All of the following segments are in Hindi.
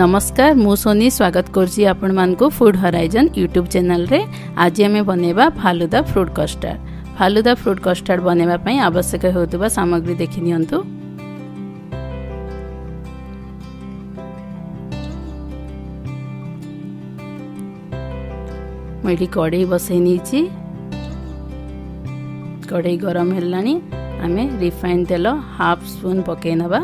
नमस्कार मु सोनी स्वागत करछि आपण मान को फूड हराइजन यूट्यूब चैनल रे। आज आमे बनेबा falooda fruit custard. Falooda fruit custard बनेबा पई आवश्यक होतबा सामग्री देखि नियंतु। मेडी कढ़ई बसई नीची, कढ़ई गरम हेलानी आमे रिफाइन तेल हाफ स्पून पके नबा।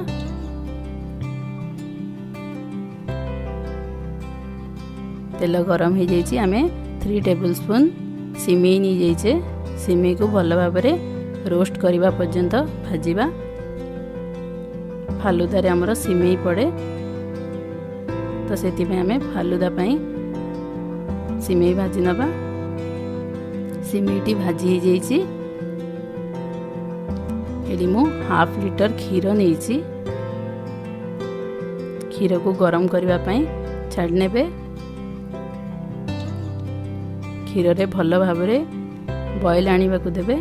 तेल गरम हो जाइए आमे 3 टेबल स्पून सिमेई नहीं जाइए। सिमेई को भल भाव में रोस्ट करने पर्यंत भाजिबा। फालूदा रे हमर सिमेई पड़े तो सेति में आमे फालूदा पई सिमेई भाजी नबा। सिमेईटी भाजी हो जाइए। एडी मु हाफ लीटर क्षीर नहीं, क्षीर को गरम करने पई छाड़ नेबे। क्षीर रे भल भाव रे बॉयल आनिबा को देबे।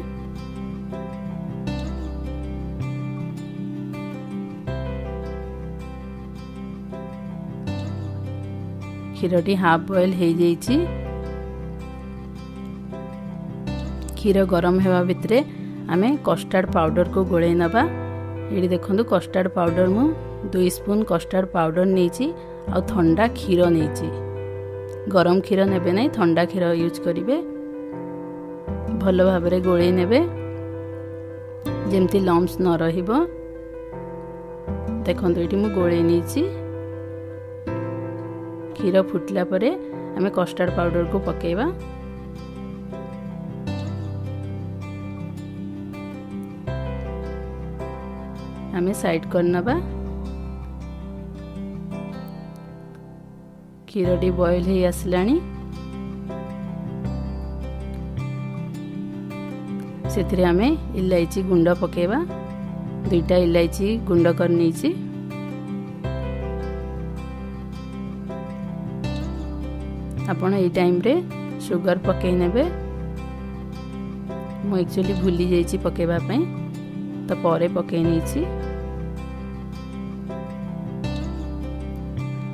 क्षीरटी हाफ बॉयल हो जाइए। क्षीर गरम हेबा भितरे आमे कस्टर्ड पाउडर को गोळे नबा। एडी देखंतु कस्टर्ड पाउडर मु 2 स्पून कस्टर्ड पाउडर नेछि आ ठंडा क्षीर नेछि। गरम क्षीर नेबे नहीं, ठंडा क्षीर यूज करिवे। भल भाव रे गोळे नेबे जेमती लम्स न रहिबो। देखंतु एठी मु गोळे नेछि। क्षीर फुटला परे आमे कस्टर्ड पाउडर को पकेबा। आमे साइड करनबा। क्षीरटी बॉयल हो आसलानी। सेथिरे आमे इलायची गुंड पकेबा। 2टा इलायची गुंड कर नीची। आपण ए टाइम रे शुगर पके नेबे। मु एक्चुअली भूली जाइछि पकेबा पई तो परे पके नीची।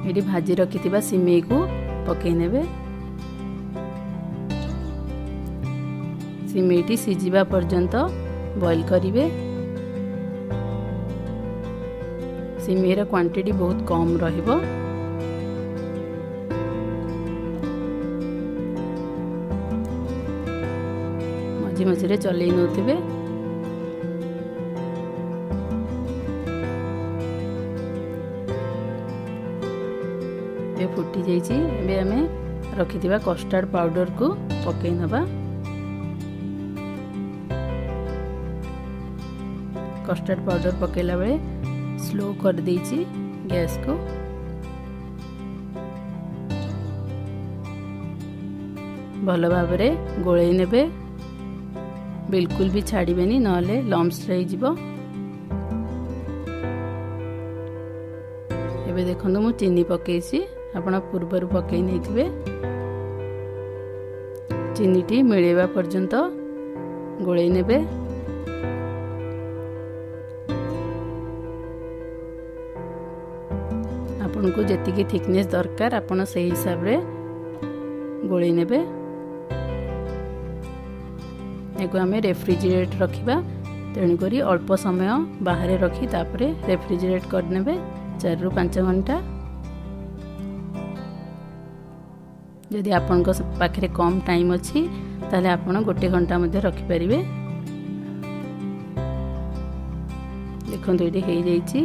एडी भाजी रखिथिबा सिमेई को पके नेबे। सिमेईटी सिजिबा पर्यंत बॉयल करिवे। सिमेईर क्वांटिटी बहुत कम रहिबो। मझे मझे चलई नोथिबे। फुटी जाइए। एबे आमे रखिथिबा कस्टर्ड पाउडर को पके नबा। कस्टर्ड पाउडर पकेला बेले स्लो कर देछि गैस को। भल भाव रे गोळे नेबे। बिल्कुल भी छाड़िबेनी नले लम्स रही जिवो। एबे देखंतु मु चीनी पकेछि। आपण पूर्वर पकई नहीं। चीनीटी मिलेबा पर्यंत गोळे नेबे। आपण को जेतिकी थिकनेस दरकार आपण से हिसाब रे गोळे नेबे। एको आमे रेफ्रिजरेट रखिबा। तेणु करी अल्प समय बाहर रखी तापरे रेफ्रिजरेट कर नेबे 4 ରୁ 5 घंटा। यदि आपण को पाखरे कम टाइम अच्छी ताले आपण 1 घंटा मध्ये रखि परिबे। देखंतु एडी हे जाइछि।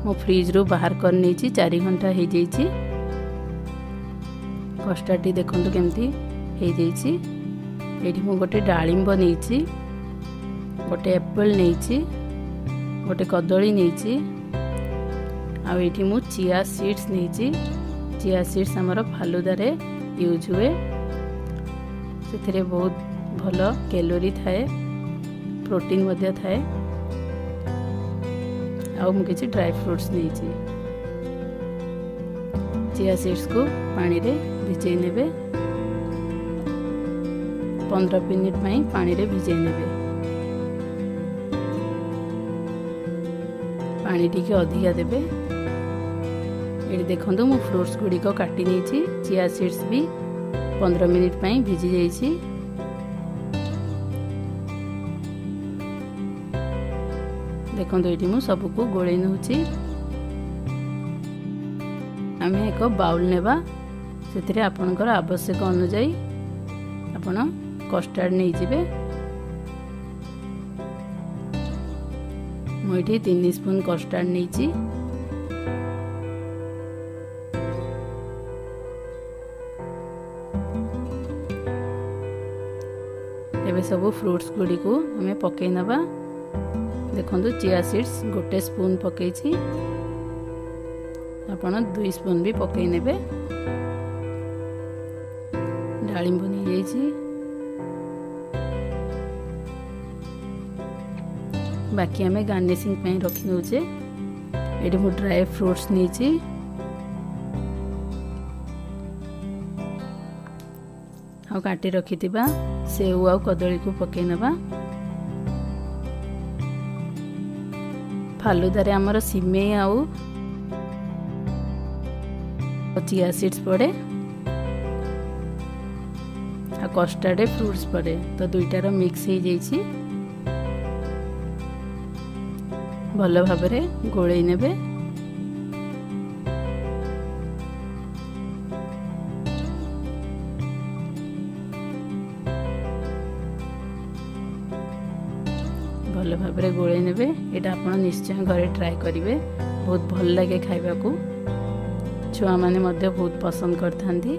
मो फ्रिज रो बाहर कर नेछि 4 घंटा हे जाइछि। कस्टर्डटी देखंतु केमती हे जाइछि। एडी मो गोटे डाळिंब नेछि, गोटे एप्पल नेछि, गोटे कदली नेछि आ एठी मु चिया सीड्स नेछि। चिया सीड्स हमर फालूदा रे यूज हुए। से बहुत भल कैलोरी थाए, प्रोटीन मध्य थाए। आउ मु किछि ड्राई फ्रूट्स नेछि। चिया सीड्स को पानी रे भिजै नेबे। 15 मिनिट पई पानी रे भिजै नेबे। पानी टिके अधिका देबे। ये देखो मु फ्रूट्स गुड़िक काटी नहीं चिया सीड्स भी 15 मिनिट पई भिजी जाइछि। देखो ये मु सबको गोले नउछि। आम एक बाउल नेबा से आपणकर आवश्यक अनुजाई आपण कस्टार्ड नहीं जिबे। मुझे 3 स्पून कस्टार्ड नहीं। एबे सब फ्रूट्स गुड़ी को हमें पकई नबा। देखो चिया सीड्स गोटे स्पून पकई आपण 2 स्पून भी पकई नेबे। डालिंब नहीं जाइछि। बाकी हमें गार्निशिंग पे रखी नौचे। ये मु ड्राई फ्रूट्स नहीं आ काटी रखी सेव आ कदली को पकई नबा। फालुदा रे हमर सिमेई आउ चिया सीड्स पड़े आ कस्टार्ड फ्रूट्स पड़े तो दुईटार मिक्स हो जाइछि। भल भाव गोले नेबे। भल भाव गोले नेबे। एटा आपण निश्चय घरे ट्राई करिवे। बहुत भल लगे खाइबा को। छुआ माने मध्य बहुत पसंद करथांती।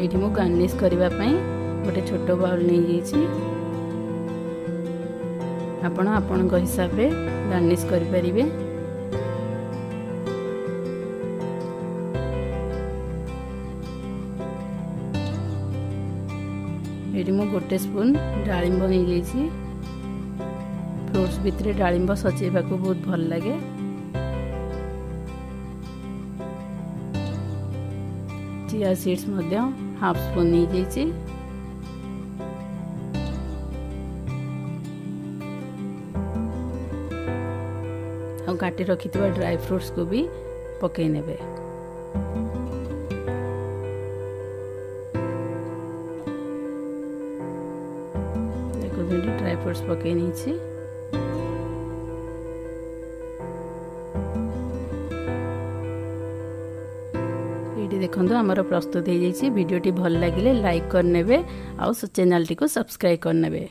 एठी मु गार्निश करिवा पई गोटे छोट बाउल नहीं जाइछि। आपण आपणक हिसाब रे गार्निश करि परिबे। एठी मु गोटे स्पून डालिंब नहीं जाइछि। फ्रूट्स भितरे डालिंब सजेबा को बहुत भल लगे। चिया सीड्स मध्य हाफ स्पून नहीं जाइछि। और काटी रखी ड्राई फ्रूट्स को भी पकई नेबे। देखो ड्राई फ्रूट्स पकई नहीं। देखो आमर प्रस्तुत हो जाइए। वीडियोटी भल लगे लाइक करने आ चैनल टी को सब्सक्राइब करने।